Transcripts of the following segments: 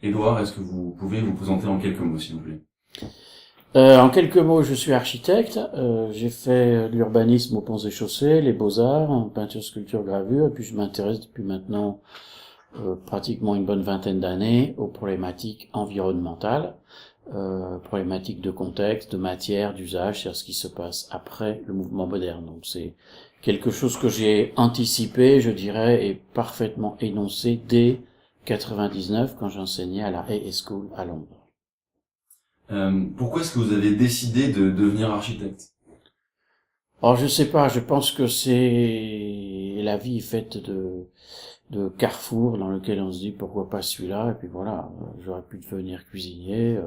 Édouard, est-ce que vous pouvez vous présenter en quelques mots, s'il vous plaît? En quelques mots, je suis architecte. J'ai fait l'urbanisme aux Ponts et Chaussées, les Beaux-Arts, en peinture, sculpture, gravure, et puis je m'intéresse depuis maintenant pratiquement une bonne vingtaine d'années aux problématiques environnementales, problématiques de contexte, de matière, d'usage, c'est-à-dire ce qui se passe après le mouvement moderne. Donc c'est quelque chose que j'ai anticipé, je dirais, et parfaitement énoncé dès 99 quand j'enseignais à la Hay School à Londres. Pourquoi est-ce que vous avez décidé de devenir architecte? Alors je sais pas, je pense que c'est la vie est faite de carrefours dans lequel on se dit pourquoi pas celui-là, et puis voilà, j'aurais pu devenir cuisinier,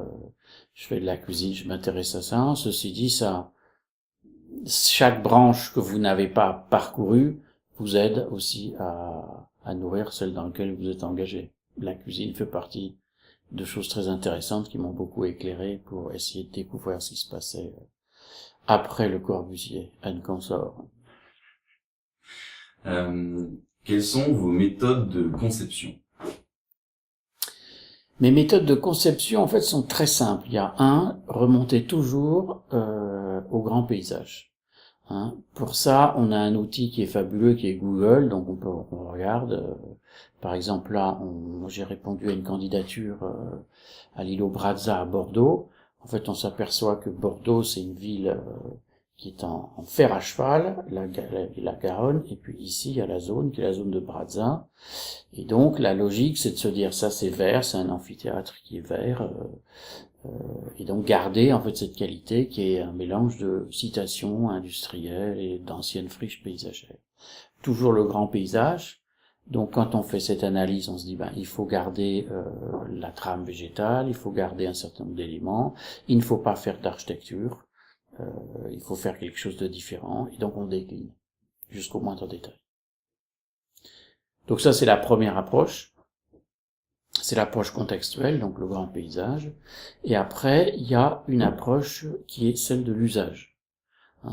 je fais de la cuisine, je m'intéresse à ça. Ceci dit, ça, chaque branche que vous n'avez pas parcourue vous aide aussi à nourrir celle dans laquelle vous êtes engagé. La cuisine fait partie de choses très intéressantes qui m'ont beaucoup éclairé pour essayer de découvrir ce qui se passait après Le Corbusier, Anne Consort. Euh, Quelles sont vos méthodes de conception? Mes méthodes de conception, en fait, sont très simples. Il y a remonter toujours au grand paysage. Hein. Pour ça, on a un outil qui est fabuleux, qui est Google, donc on regarde. Par exemple, là, j'ai répondu à une candidature à l'îlot Brazza à Bordeaux. En fait, on s'aperçoit que Bordeaux, c'est une ville qui est en fer à cheval, la Garonne, et puis ici, il y a la zone, qui est la zone de Brazza. Et donc, la logique, c'est de se dire, ça c'est vert, c'est un amphithéâtre qui est vert, et donc garder en fait cette qualité qui est un mélange de citations industrielles et d'anciennes friches paysagères. Toujours le grand paysage. Donc quand on fait cette analyse, on se dit il faut garder la trame végétale, il faut garder un certain nombre d'éléments, il ne faut pas faire d'architecture, il faut faire quelque chose de différent, et donc on décline jusqu'au moindre détail. Donc ça c'est la première approche. C'est l'approche contextuelle, donc le grand paysage. Et après, il y a une approche qui est celle de l'usage.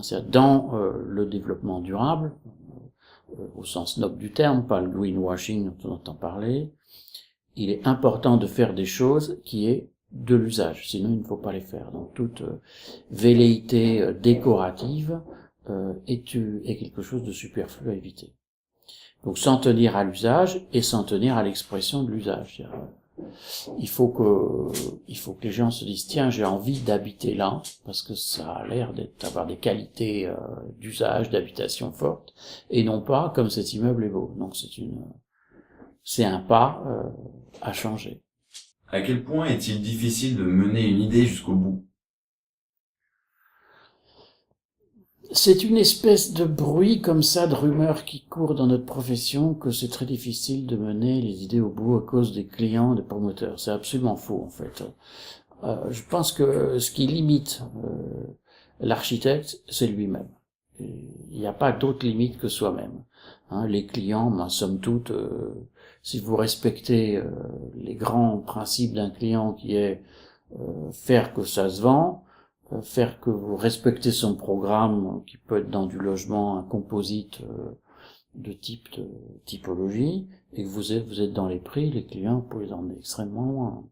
C'est-à-dire dans le développement durable, au sens noble du terme, pas le greenwashing dont on entend parler, il est important de faire des choses qui est de l'usage, sinon il ne faut pas les faire. Donc toute velléité décorative est quelque chose de superflu à éviter. Donc s'en tenir à l'usage et s'en tenir à l'expression de l'usage. Il faut que les gens se disent tiens, j'ai envie d'habiter là parce que ça a l'air d'avoir des qualités d'usage, d'habitation fortes, et non pas comme cet immeuble est beau. Donc c'est un pas à changer. À quel point est-il difficile de mener une idée jusqu'au bout? C'est une espèce de bruit comme ça, de rumeur qui court dans notre profession, que c'est très difficile de mener les idées au bout à cause des clients, des promoteurs. C'est absolument faux, en fait. Je pense que ce qui limite l'architecte, c'est lui-même. Il n'y a pas d'autre limite que soi-même. Les clients, somme toute, si vous respectez les grands principes d'un client qui est faire que ça se vend, faire que vous respectez son programme, qui peut être dans du logement, un composite de typologie, et que vous êtes dans les prix, les clients, vous pouvez les emmener extrêmement loin.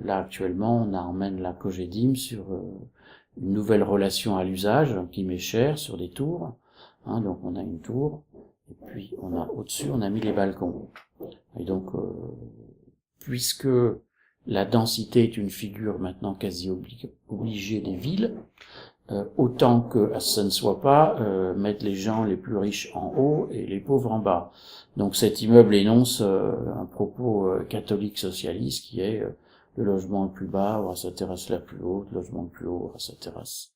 Là, actuellement, on emmène la Cogedim sur une nouvelle relation à l'usage, qui m'est chère, sur des tours. Donc on a une tour, et puis au-dessus, on a mis les balcons. Et donc, puisque la densité est une figure maintenant quasi obligée des villes, autant que ça ne soit pas mettre les gens les plus riches en haut et les pauvres en bas. Donc cet immeuble énonce un propos catholique socialiste qui est le logement le plus bas aura sa terrasse la plus haute, le logement le plus haut aura sa terrasse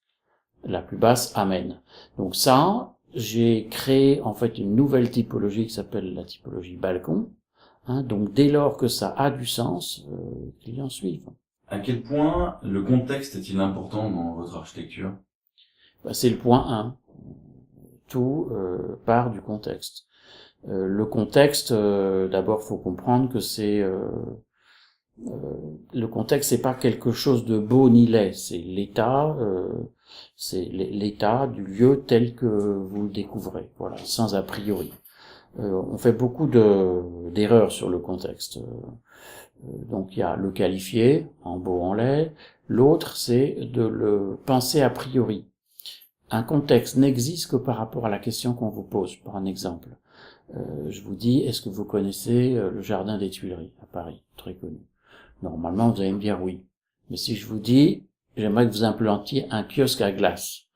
la plus basse, amen. Donc ça, j'ai créé en fait une nouvelle typologie qui s'appelle la typologie balcon. Donc dès lors que ça a du sens, les clients suivent. À quel point le contexte est-il important dans votre architecture? C'est le point 1. Tout part du contexte. Le contexte, d'abord, faut comprendre que le contexte, c'est pas quelque chose de beau ni laid, c'est l'état du lieu tel que vous le découvrez, voilà, sans a priori. On fait beaucoup d'erreur sur le contexte. Donc il y a le qualifier, en beau, en laid. L'autre, c'est de le penser a priori. Un contexte n'existe que par rapport à la question qu'on vous pose. Par un exemple, je vous dis, est-ce que vous connaissez le jardin des Tuileries à Paris, très connu? Normalement, vous allez me dire oui. Mais si je vous dis, j'aimerais que vous implantiez un kiosque à glace,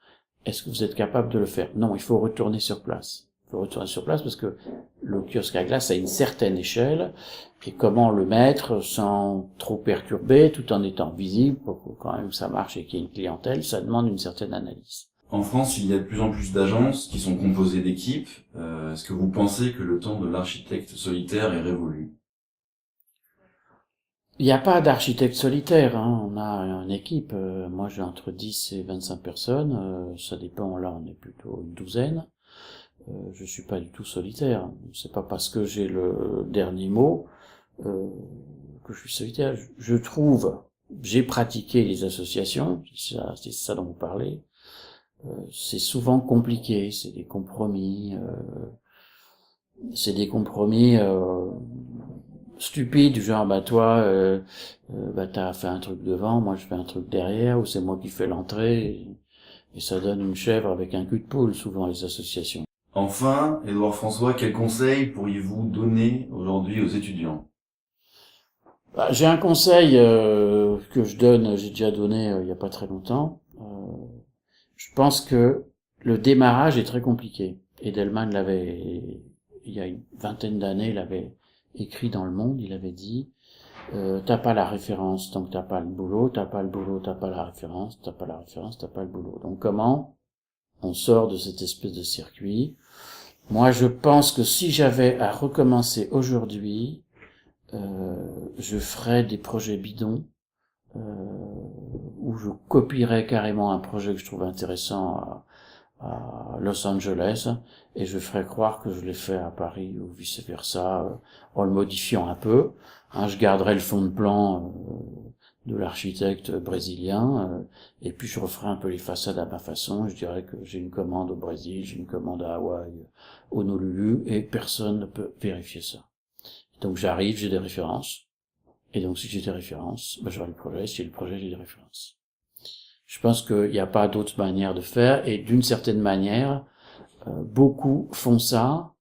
est-ce que vous êtes capable de le faire? Non, il faut retourner sur place. Il faut retourner sur place parce que le kiosque à glace a une certaine échelle, et comment le mettre sans trop perturber, tout en étant visible, pour que quand même ça marche et qu'il y ait une clientèle, ça demande une certaine analyse. En France, il y a de plus en plus d'agences qui sont composées d'équipes. Est-ce que vous pensez que le temps de l'architecte solitaire est révolu? Il n'y a pas d'architecte solitaire, hein. On a une équipe, moi j'ai entre 10 et 25 personnes, ça dépend, là on est plutôt une douzaine. Je suis pas du tout solitaire. C'est pas parce que j'ai le dernier mot que je suis solitaire. Je trouve, j'ai pratiqué les associations, c'est ça dont vous parlez. C'est souvent compliqué, c'est des compromis, stupides, du genre bah toi, bah t'as fait un truc devant, moi je fais un truc derrière, ou c'est moi qui fais l'entrée, et ça donne une chèvre avec un cul de poule souvent les associations. Enfin, Édouard François, quels conseils pourriez-vous donner aujourd'hui aux étudiants? Bah, j'ai un conseil que je donne, j'ai déjà donné il y a pas très longtemps. Je pense que le démarrage est très compliqué. Edelman l'avait, il y a une vingtaine d'années, il avait écrit dans Le Monde, il avait dit t'as pas la référence, donc t'as pas le boulot, t'as pas le boulot, t'as pas la référence, t'as pas la référence, t'as pas le boulot. Donc comment on sort de cette espèce de circuit? Moi, je pense que si j'avais à recommencer aujourd'hui, je ferais des projets bidons, euh, où je copierais carrément un projet que je trouve intéressant à Los Angeles, et je ferais croire que je l'ai fait à Paris ou vice versa, en le modifiant un peu. Hein, je garderais le fond de plan de l'architecte brésilien, et puis je referai un peu les façades à ma façon. Je dirais que j'ai une commande au Brésil, j'ai une commande à Hawaï, au Honolulu, et personne ne peut vérifier ça. Donc j'arrive, j'ai des références, et donc si j'ai des références, ben, j'aurai le projet, si j'ai le projet, j'ai des références. Je pense qu'il n'y a pas d'autre manière de faire, et d'une certaine manière, beaucoup font ça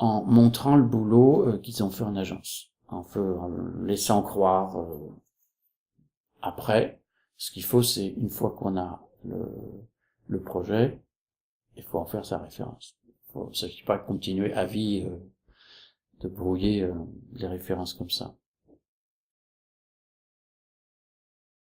en montrant le boulot qu'ils ont fait en agence, en laissant croire. Après, ce qu'il faut, c'est une fois qu'on a le projet, il faut en faire sa référence. Il ne s'agit pas de continuer à vie de brouiller les références comme ça.